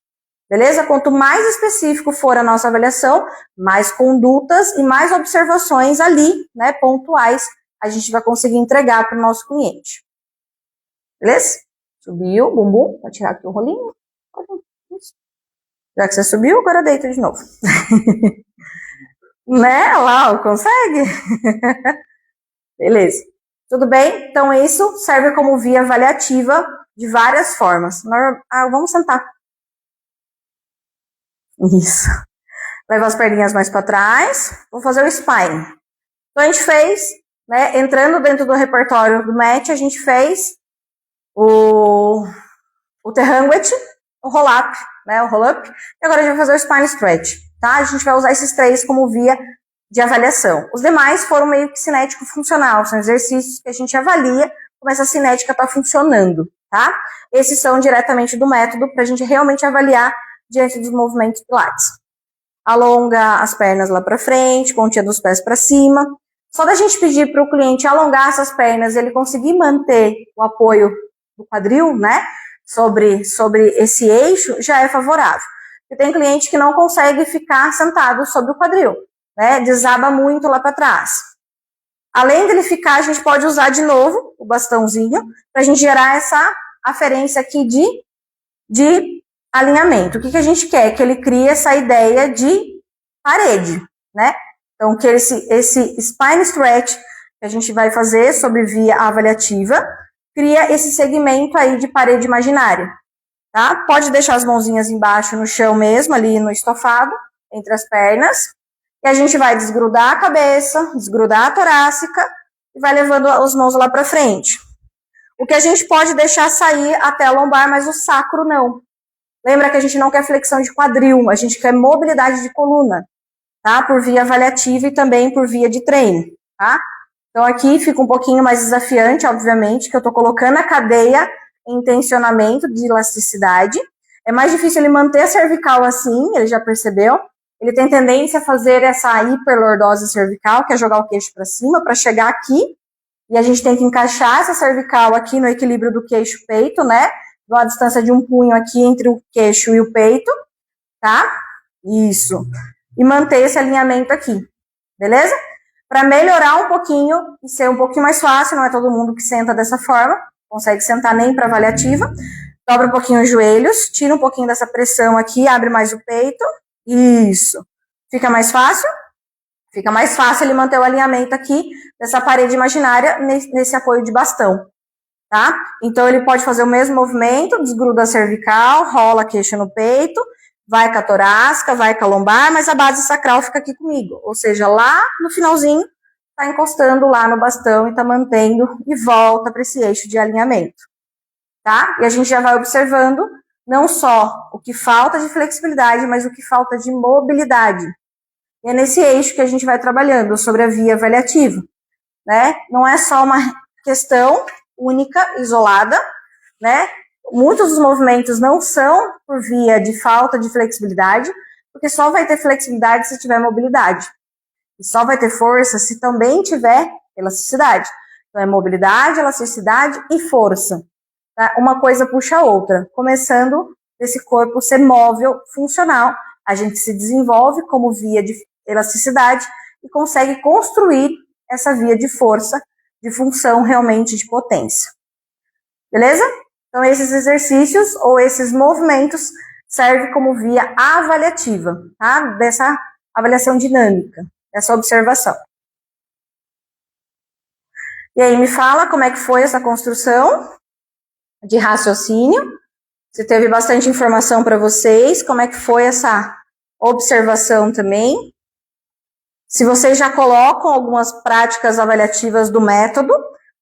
Beleza? Quanto mais específico for a nossa avaliação, mais condutas e mais observações ali, né, pontuais, a gente vai conseguir entregar para o nosso cliente. Beleza? Subiu, bumbum, vou tirar aqui o rolinho. Já que você subiu, agora deita de novo. Né? Lá, consegue? Beleza. Tudo bem? Então, isso serve como via avaliativa de várias formas. Vamos sentar. Isso. Leva as perninhas mais para trás. Vou fazer o spine. Então, a gente fez, né, entrando dentro do repertório do match, a gente fez o Terranguet, o roll-up, né, o roll-up. E agora a gente vai fazer o spine stretch, tá? A gente vai usar esses três como via de avaliação. Os demais foram meio que cinético-funcional. São exercícios que a gente avalia como essa cinética está funcionando, tá? Esses são diretamente do método para a gente realmente avaliar diante dos movimentos pilates. Alonga as pernas lá para frente, pontinha dos pés para cima. Só da gente pedir para o cliente alongar essas pernas e ele conseguir manter o apoio do quadril, né, sobre esse eixo, já é favorável. Porque tem cliente que não consegue ficar sentado sobre o quadril, né, desaba muito lá para trás. Além dele ficar, a gente pode usar de novo o bastãozinho para a gente gerar essa aferência aqui de alinhamento. O que a gente quer? Que ele crie essa ideia de parede, né? Então, que esse spine stretch que a gente vai fazer sob via avaliativa, cria esse segmento aí de parede imaginária, tá? Pode deixar as mãozinhas embaixo no chão mesmo, ali no estofado, entre as pernas, e a gente vai desgrudar a cabeça, desgrudar a torácica, e vai levando as mãos lá para frente. O que a gente pode deixar sair até a lombar, mas o sacro não. Lembra que a gente não quer flexão de quadril, a gente quer mobilidade de coluna, tá? Por via avaliativa e também por via de treino, tá? Então aqui fica um pouquinho mais desafiante, obviamente, que eu tô colocando a cadeia em tensionamento de elasticidade. É mais difícil ele manter a cervical assim, ele já percebeu. Ele tem tendência a fazer essa hiperlordose cervical, que é jogar o queixo para cima, para chegar aqui. E a gente tem que encaixar essa cervical aqui no equilíbrio do queixo-peito, né? Dá uma distância de um punho aqui entre o queixo e o peito, tá? Isso. E manter esse alinhamento aqui, beleza? Para melhorar um pouquinho e ser um pouquinho mais fácil, não é todo mundo que senta dessa forma, consegue sentar nem para avaliativa. Dobra um pouquinho os joelhos, tira um pouquinho dessa pressão aqui, abre mais o peito. Isso. Fica mais fácil? Fica mais fácil ele manter o alinhamento aqui dessa parede imaginária nesse apoio de bastão, tá? Então ele pode fazer o mesmo movimento, desgruda a cervical, rola a queixa no peito, vai com a torácica, vai com a lombar, mas a base sacral fica aqui comigo. Ou seja, lá no finalzinho, tá encostando lá no bastão e tá mantendo e volta para esse eixo de alinhamento, tá? E a gente já vai observando não só o que falta de flexibilidade, mas o que falta de mobilidade. E é nesse eixo que a gente vai trabalhando sobre a via avaliativa, né? Não é só uma questão única, isolada, né? Muitos dos movimentos não são por via de falta de flexibilidade, porque só vai ter flexibilidade se tiver mobilidade. E só vai ter força se também tiver elasticidade. Então é mobilidade, elasticidade e força. Tá? Uma coisa puxa a outra, começando desse corpo ser móvel, funcional. A gente se desenvolve como via de elasticidade e consegue construir essa via de força, de função realmente de potência. Beleza? Então esses exercícios ou esses movimentos servem como via avaliativa, tá? Dessa avaliação dinâmica, dessa observação. E aí me fala como é que foi essa construção de raciocínio. Se teve bastante informação para vocês, como é que foi essa observação também. Se vocês já colocam algumas práticas avaliativas do método,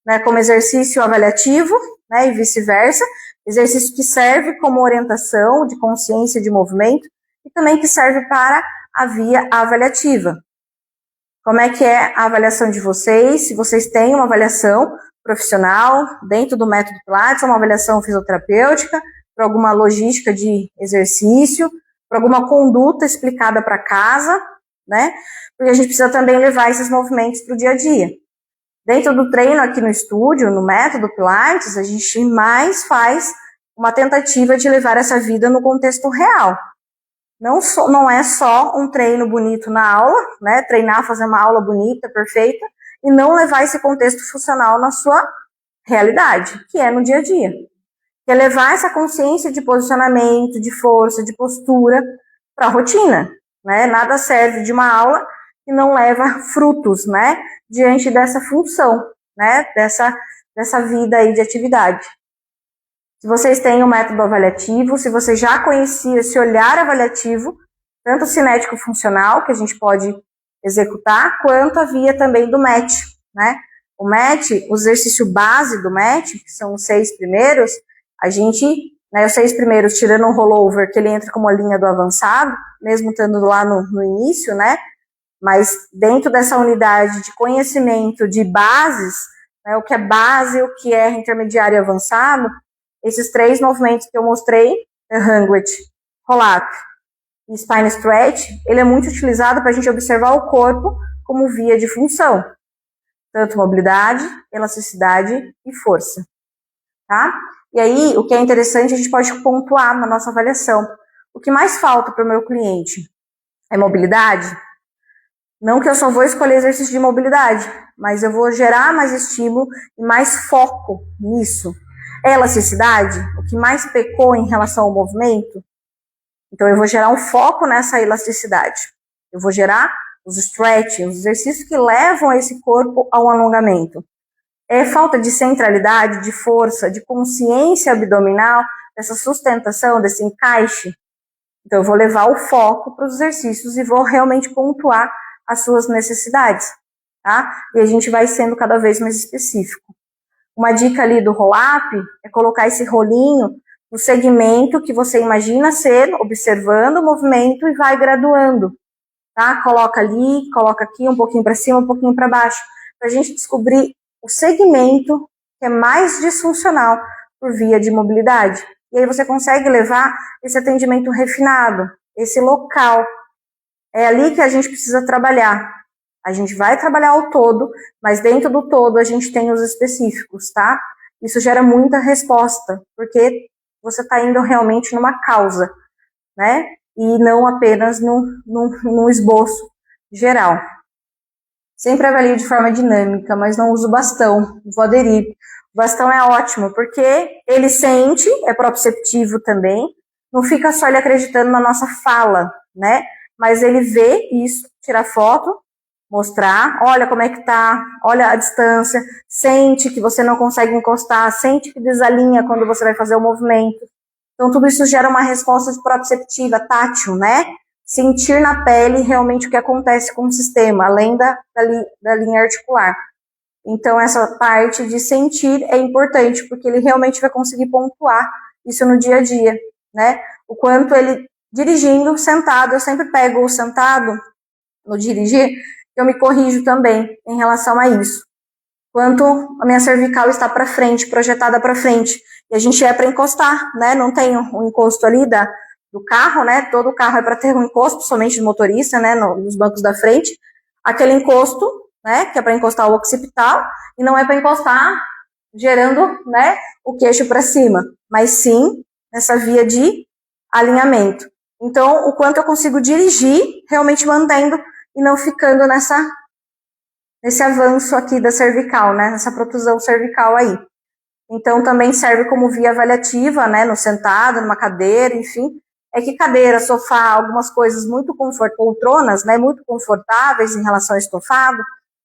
né, como exercício avaliativo, né, e vice-versa, exercício que serve como orientação de consciência de movimento e também que serve para a via avaliativa. Como é que é a avaliação de vocês? Se vocês têm uma avaliação profissional dentro do método Pilates, uma avaliação fisioterapêutica, para alguma logística de exercício, para alguma conduta explicada para casa, né? Porque a gente precisa também levar esses movimentos para o dia a dia. Dentro do treino aqui no estúdio, no método Pilates, a gente mais faz uma tentativa de levar essa vida no contexto real. Não é só um treino bonito na aula, né? Treinar, fazer uma aula bonita, perfeita, e não levar esse contexto funcional na sua realidade, que é no dia a dia. Que é levar essa consciência de posicionamento, de força, de postura para a rotina, né? Nada serve de uma aula que não leva frutos, né? Diante dessa função, né? Dessa vida aí de atividade. Se vocês têm um método avaliativo, se você já conhecia esse olhar avaliativo, tanto cinético funcional, que a gente pode executar, quanto a via também do MET, né? O MET, o exercício base do MET, que são os 6 primeiros, a gente, né, os 6 primeiros, tirando um rollover, que ele entra como a linha do avançado, mesmo estando lá no início, né? Mas dentro dessa unidade de conhecimento de bases, né, o que é base, o que é intermediário e avançado, esses 3 movimentos que eu mostrei, Ranguet, Roll-Up e Spine Stretch, ele é muito utilizado para a gente observar o corpo como via de função. Tanto mobilidade, elasticidade e força. Tá? E aí, o que é interessante, a gente pode pontuar na nossa avaliação. O que mais falta para o meu cliente é mobilidade? Não que eu só vou escolher exercício de mobilidade, mas eu vou gerar mais estímulo e mais foco nisso. É elasticidade? O que mais pecou em relação ao movimento? Então eu vou gerar um foco nessa elasticidade. Eu vou gerar os stretching, os exercícios que levam esse corpo ao alongamento. É falta de centralidade, de força, de consciência abdominal, dessa sustentação, desse encaixe. Então eu vou levar o foco para os exercícios e vou realmente pontuar as suas necessidades, tá? E a gente vai sendo cada vez mais específico. Uma dica ali do roll-up é colocar esse rolinho no segmento que você imagina ser, observando o movimento e vai graduando, tá? Coloca ali, coloca aqui, um pouquinho para cima, um pouquinho para baixo, para a gente descobrir o segmento que é mais disfuncional por via de mobilidade. E aí você consegue levar esse atendimento refinado, esse local. É ali que a gente precisa trabalhar. A gente vai trabalhar o todo, mas dentro do todo a gente tem os específicos, tá? Isso gera muita resposta, porque você está indo realmente numa causa, né? E não apenas num esboço geral. Sempre avalio de forma dinâmica, mas não uso bastão, vou aderir. O bastão é ótimo, porque ele sente, é proprioceptivo também, não fica só ele acreditando na nossa fala, né? Mas ele vê isso, tira foto, mostrar, olha como é que tá, olha a distância, sente que você não consegue encostar, sente que desalinha quando você vai fazer o movimento. Então tudo isso gera uma resposta proprioceptiva, tátil, né? Sentir na pele realmente o que acontece com o sistema, além da linha articular. Então essa parte de sentir é importante, porque ele realmente vai conseguir pontuar isso no dia a dia, né? O quanto ele dirigindo, sentado, eu sempre pego o sentado no dirigir, eu me corrijo também em relação a isso. Quanto a minha cervical está para frente, projetada para frente, e a gente é para encostar, né? Não tem um encosto ali do carro, né? Todo carro é para ter um encosto, somente do motorista, né? Nos bancos da frente. Aquele encosto, né? Que é para encostar o occipital, e não é para encostar gerando, né? O queixo para cima, mas sim nessa via de alinhamento. Então, o quanto eu consigo dirigir, realmente mantendo e não ficando nesse avanço aqui da cervical, né? Nessa protusão cervical aí. Então, também serve como via avaliativa, né? No sentado, numa cadeira, enfim. É que cadeira, sofá, algumas coisas muito confortáveis, poltronas, né? Muito confortáveis em relação ao estofado,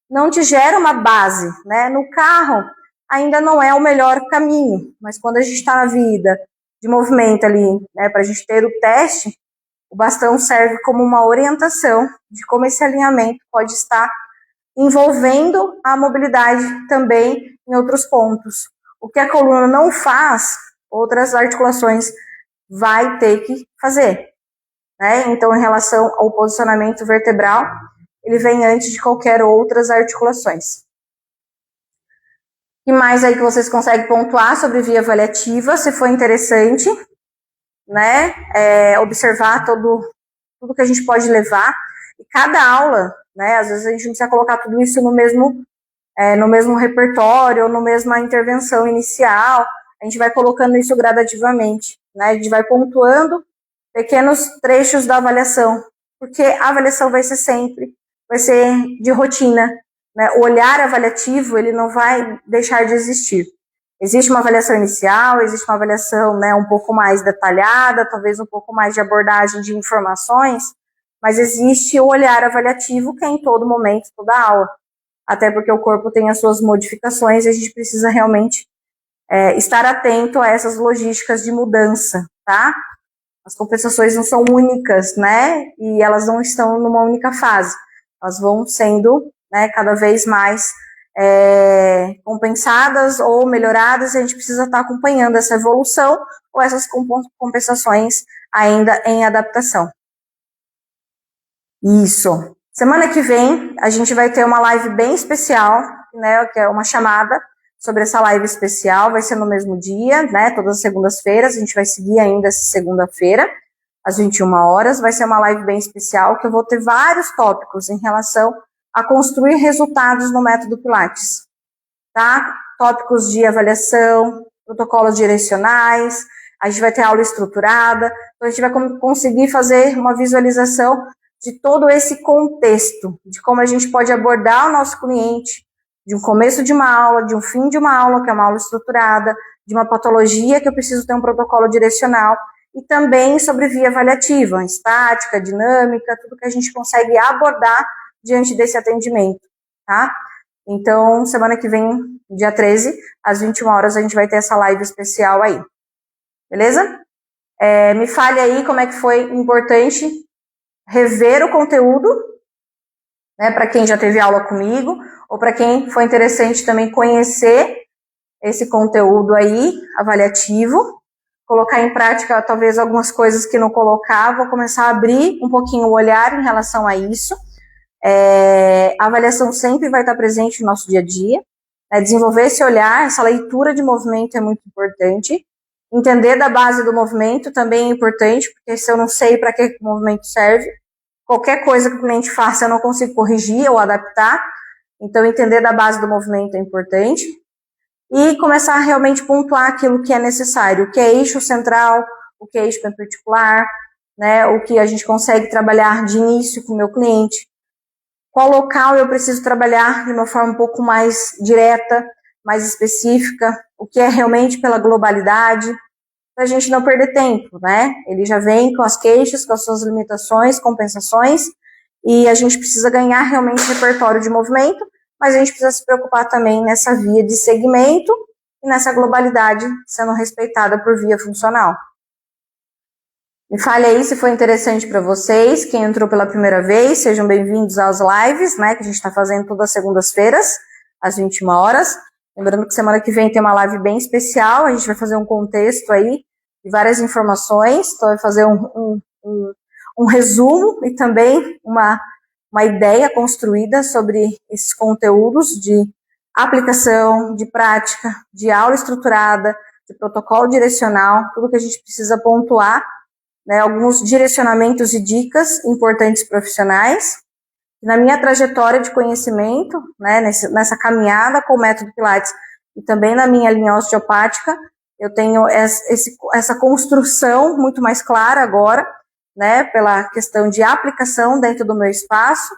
não te gera uma base, né? No carro, ainda não é o melhor caminho, mas quando a gente está na vida de movimento ali, né? Para a gente ter o teste, o bastão serve como uma orientação de como esse alinhamento pode estar envolvendo a mobilidade também em outros pontos. O que a coluna não faz, outras articulações vai ter que fazer, né? Então, em relação ao posicionamento vertebral, ele vem antes de qualquer outras articulações. O que mais aí que vocês conseguem pontuar sobre via avaliativa, se for interessante, né? Observar tudo que a gente pode levar. E cada aula, né? Às vezes a gente não precisa colocar tudo isso no mesmo repertório, ou na mesma intervenção inicial. A gente vai colocando isso gradativamente, né? A gente vai pontuando pequenos trechos da avaliação, porque a avaliação vai ser de rotina, né? O olhar avaliativo, ele não vai deixar de existir. Existe uma avaliação inicial, existe uma avaliação, né, um pouco mais detalhada, talvez um pouco mais de abordagem de informações, mas existe o olhar avaliativo que é em todo momento, toda aula. Até porque o corpo tem as suas modificações e a gente precisa realmente estar atento a essas logísticas de mudança, tá? As compensações não são únicas, né? E elas não estão numa única fase. Elas vão sendo, né, cada vez mais compensadas ou melhoradas, e a gente precisa estar acompanhando essa evolução ou essas compensações ainda em adaptação. Isso. Semana que vem a gente vai ter uma live bem especial, né, que é uma chamada sobre essa live especial, vai ser no mesmo dia, né, todas as segundas-feiras, a gente vai seguir ainda essa segunda-feira, às 21 horas, vai ser uma live bem especial, que eu vou ter vários tópicos em relação a construir resultados no método Pilates, tá? Tópicos de avaliação, protocolos direcionais, a gente vai ter aula estruturada, então a gente vai conseguir fazer uma visualização de todo esse contexto, de como a gente pode abordar o nosso cliente, de um começo de uma aula, de um fim de uma aula, que é uma aula estruturada, de uma patologia que eu preciso ter um protocolo direcional, e também sobre via avaliativa, estática, dinâmica, tudo que a gente consegue abordar diante desse atendimento, tá? Então, semana que vem, dia 13, às 21 horas, a gente vai ter essa live especial aí. Beleza? Me fale aí como é que foi importante rever o conteúdo, né, para quem já teve aula comigo, ou para quem foi interessante também conhecer esse conteúdo aí, avaliativo. colocar em prática talvez algumas coisas que não colocava, vou começar a abrir um pouquinho o olhar em relação a isso. A avaliação sempre vai estar presente no nosso dia a dia. Desenvolver esse olhar, essa leitura de movimento é muito importante. Entender da base do movimento também é importante, porque se eu não sei para que o movimento serve, qualquer coisa que o cliente faça eu não consigo corrigir ou adaptar. Então, entender da base do movimento é importante. E começar a realmente pontuar aquilo que é necessário, o que é eixo central, o que é eixo perpendicular, né, o que a gente consegue trabalhar de início com o meu cliente, qual local eu preciso trabalhar de uma forma um pouco mais direta, mais específica, o que é realmente pela globalidade, para a gente não perder tempo, né? Ele já vem com as queixas, com as suas limitações, compensações, e a gente precisa ganhar realmente repertório de movimento, mas a gente precisa se preocupar também nessa via de segmento e nessa globalidade sendo respeitada por via funcional. Me fale aí se foi interessante para vocês. Quem entrou pela primeira vez, sejam bem-vindos às lives, né, que a gente está fazendo todas as segundas-feiras, às 21 horas. Lembrando que semana que vem tem uma live bem especial, a gente vai fazer um contexto aí de várias informações, então vai fazer um resumo e também uma ideia construída sobre esses conteúdos de aplicação, de prática, de aula estruturada, de protocolo direcional, tudo que a gente precisa pontuar, né, alguns direcionamentos e dicas importantes profissionais. Na minha trajetória de conhecimento, né, nessa caminhada com o método Pilates e também na minha linha osteopática, eu tenho essa construção muito mais clara agora, né, pela questão de aplicação dentro do meu espaço,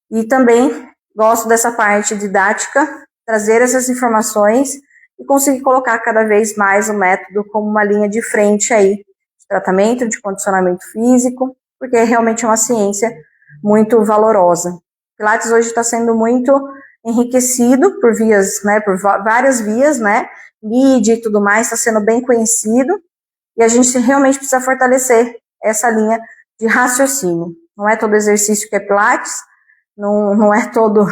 e também gosto dessa parte didática, trazer essas informações e conseguir colocar cada vez mais o método como uma linha de frente aí, de tratamento, de condicionamento físico, porque realmente é uma ciência muito valorosa. Pilates hoje está sendo muito enriquecido por vias, né, por várias vias, né, mídia e tudo mais, está sendo bem conhecido, e a gente realmente precisa fortalecer essa linha de raciocínio. Não é todo exercício que é Pilates, não é todo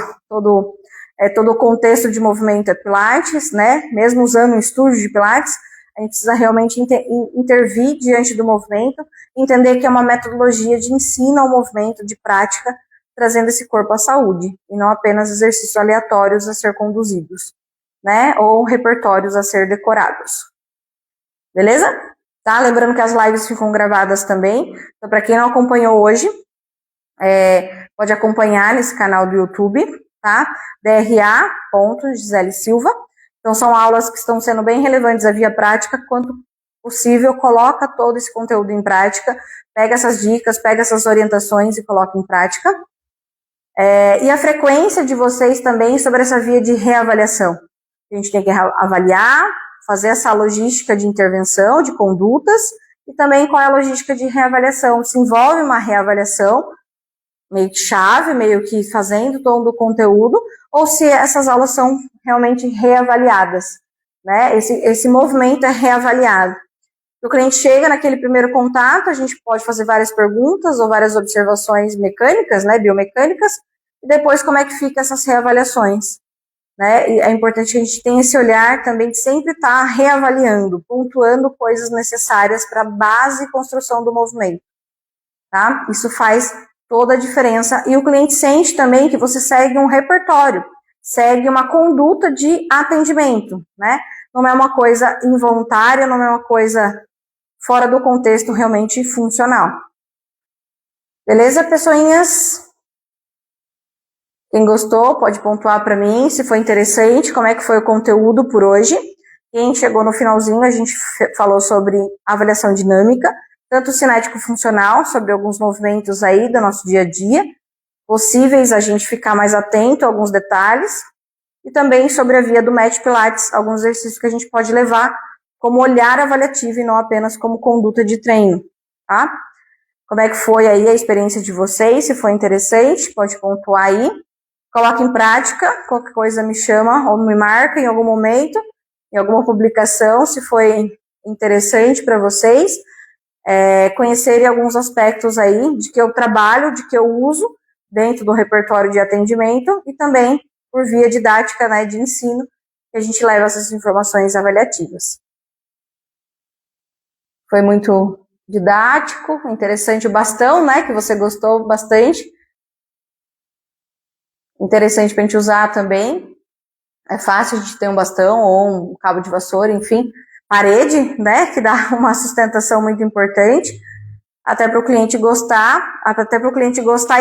o contexto de movimento é Pilates, né, mesmo usando um estúdio de Pilates, a gente precisa realmente intervir diante do movimento, entender que é uma metodologia de ensino ao movimento, de prática, trazendo esse corpo à saúde, e não apenas exercícios aleatórios a ser conduzidos, né, ou repertórios a ser decorados. Beleza? Tá? Lembrando que as lives ficam gravadas também, então para quem não acompanhou hoje, pode acompanhar nesse canal do YouTube, tá? DRA.Gisele Silva. Então, são aulas que estão sendo bem relevantes à via prática, quanto possível, coloca todo esse conteúdo em prática, pega essas dicas, pega essas orientações e coloca em prática. E a frequência de vocês também sobre essa via de reavaliação. A gente tem que avaliar, fazer essa logística de intervenção, de condutas, e também qual é a logística de reavaliação. Se envolve uma reavaliação, meio que chave, meio que fazendo todo o conteúdo, ou se essas aulas são realmente reavaliadas, né? Esse movimento é reavaliado. O cliente chega naquele primeiro contato, a gente pode fazer várias perguntas ou várias observações mecânicas, né, biomecânicas, e depois como é que fica essas reavaliações, né? E é importante que a gente tenha esse olhar também de sempre estar reavaliando, pontuando coisas necessárias para a base e construção do movimento, tá? Isso faz toda a diferença, e o cliente sente também que você segue um repertório, segue uma conduta de atendimento, né? Não é uma coisa involuntária, não é uma coisa fora do contexto realmente funcional. Beleza, pessoinhas? Quem gostou pode pontuar para mim, se foi interessante, como é que foi o conteúdo por hoje. Quem chegou no finalzinho, a gente falou sobre avaliação dinâmica, tanto cinético-funcional, sobre alguns movimentos aí do nosso dia a dia, possíveis a gente ficar mais atento a alguns detalhes, e também sobre a via do Match Pilates, alguns exercícios que a gente pode levar como olhar avaliativo e não apenas como conduta de treino, tá? Como é que foi aí a experiência de vocês? Se foi interessante, pode pontuar aí. Coloque em prática, qualquer coisa me chama ou me marca em algum momento, em alguma publicação, se foi interessante para vocês. Conhecerem alguns aspectos aí de que eu trabalho, de que eu uso dentro do repertório de atendimento e também por via didática, né, de ensino, que a gente leva essas informações avaliativas. Foi muito didático, interessante o bastão, né, que você gostou bastante. Interessante para a gente usar também. É fácil de ter um bastão ou um cabo de vassoura, enfim. Parede, né, que dá uma sustentação muito importante. Até para o cliente gostar,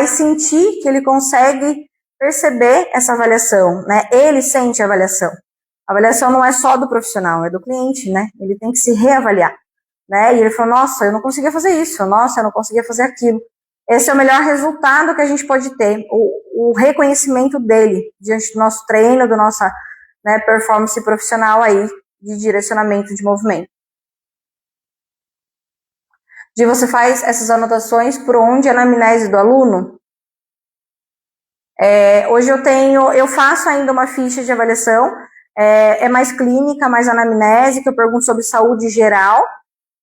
e sentir que ele consegue perceber essa avaliação, né? Ele sente a avaliação. A avaliação não é só do profissional, é do cliente, né? Ele tem que se reavaliar, né? E ele falou, nossa, eu não conseguia fazer isso, nossa, eu não conseguia fazer aquilo. Esse é o melhor resultado que a gente pode ter, o reconhecimento dele diante do nosso treino, da nossa, né, performance profissional aí de direcionamento de movimento. Você faz essas anotações por onde a anamnese do aluno? Hoje eu faço ainda uma ficha de avaliação, é mais clínica, mais anamnésica, eu pergunto sobre saúde geral,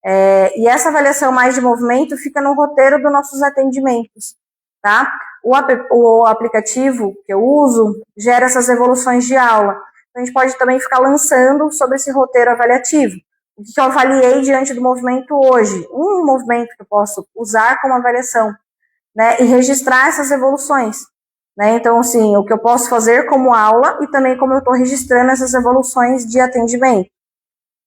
e essa avaliação mais de movimento fica no roteiro dos nossos atendimentos, tá? O aplicativo que eu uso gera essas evoluções de aula, então a gente pode também ficar lançando sobre esse roteiro avaliativo. O que eu avaliei diante do movimento hoje? Um movimento que eu posso usar como avaliação, né? E registrar essas evoluções, né? Então, assim, o que eu posso fazer como aula e também como eu estou registrando essas evoluções de atendimento.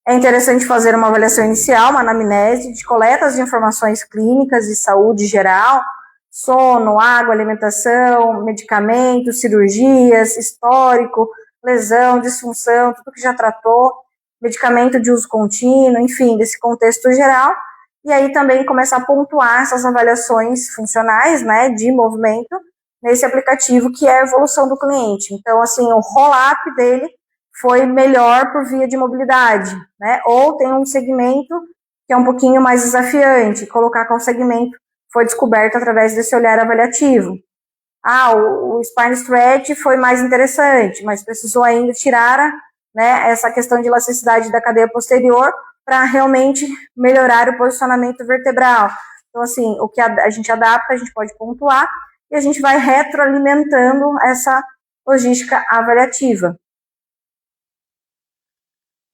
É interessante fazer uma avaliação inicial, uma anamnese de coletas de informações clínicas e saúde geral, sono, água, alimentação, medicamentos, cirurgias, histórico, lesão, disfunção, tudo que já tratou, medicamento de uso contínuo, enfim, desse contexto geral, e aí também começar a pontuar essas avaliações funcionais, né, de movimento, nesse aplicativo que é a evolução do cliente. Então, assim, o roll-up dele foi melhor por via de mobilidade, né, ou tem um segmento que é um pouquinho mais desafiante, colocar qual segmento foi descoberto através desse olhar avaliativo. O spine stretch foi mais interessante, mas precisou ainda tirar, né, essa questão de elasticidade da cadeia posterior para realmente melhorar o posicionamento vertebral. Então, assim, o que a gente adapta, a gente pode pontuar e a gente vai retroalimentando essa logística avaliativa.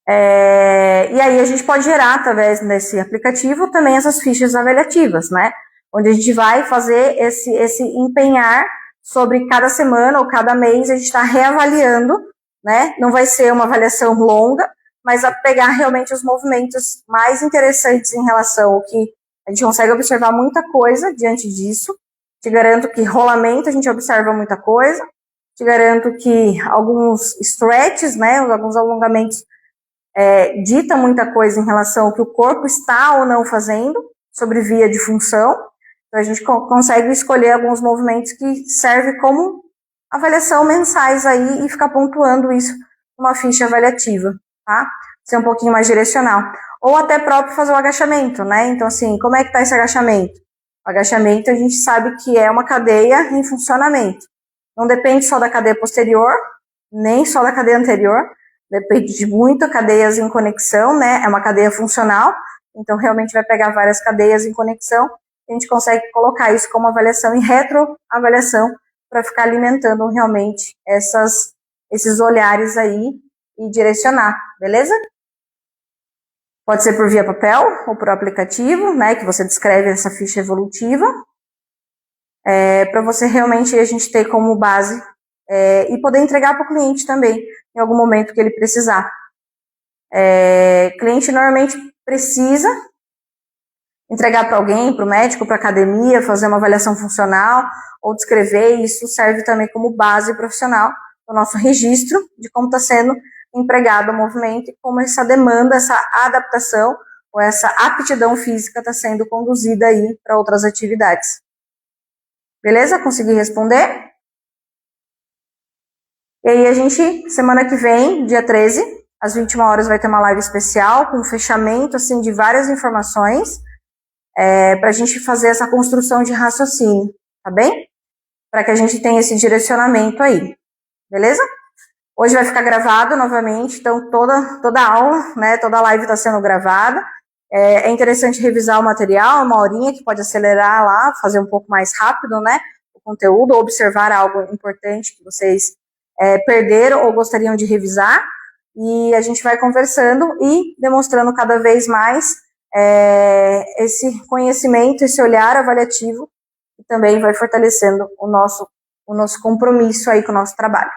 E aí a gente pode gerar, através desse aplicativo, também essas fichas avaliativas, né? Onde a gente vai fazer esse empenhar sobre cada semana ou cada mês, a gente está reavaliando, né? Não vai ser uma avaliação longa, mas a pegar realmente os movimentos mais interessantes em relação ao que a gente consegue observar muita coisa diante disso. Te garanto que rolamento a gente observa muita coisa. Te garanto que alguns stretches, né? Alguns alongamentos dita muita coisa em relação ao que o corpo está ou não fazendo, sobre via de função. Então, a gente consegue escolher alguns movimentos que servem como avaliação mensais aí e ficar pontuando isso numa ficha avaliativa, tá? Ser um pouquinho mais direcional. Ou até próprio fazer o agachamento, né? Então, assim, como é que tá esse agachamento? O agachamento, a gente sabe que é uma cadeia em funcionamento. Não depende só da cadeia posterior, nem só da cadeia anterior, depende de muitas cadeias em conexão, né? É uma cadeia funcional, então realmente vai pegar várias cadeias em conexão. A gente consegue colocar isso como avaliação e retroavaliação para ficar alimentando realmente esses olhares aí e direcionar, beleza? Pode ser por via papel ou por aplicativo, né? Que você descreve essa ficha evolutiva, para você realmente a gente ter como base e poder entregar para o cliente também em algum momento que ele precisar. Cliente normalmente precisa entregar para alguém, para o médico, para a academia, fazer uma avaliação funcional ou descrever, e isso serve também como base profissional do nosso registro de como está sendo empregado o movimento e como essa demanda, essa adaptação ou essa aptidão física está sendo conduzida aí para outras atividades. Beleza? Consegui responder? E aí a gente, semana que vem, dia 13, às 21 horas, vai ter uma live especial com um fechamento assim, de várias informações para a gente fazer essa construção de raciocínio, tá bem? Para que a gente tenha esse direcionamento aí, beleza? Hoje vai ficar gravado novamente, então toda a aula, né, toda a live está sendo gravada. É interessante revisar o material, uma horinha que pode acelerar lá, fazer um pouco mais rápido, né, o conteúdo, ou observar algo importante que vocês perderam ou gostariam de revisar, e a gente vai conversando e demonstrando cada vez mais esse conhecimento, esse olhar avaliativo, que também vai fortalecendo o nosso compromisso aí com o nosso trabalho.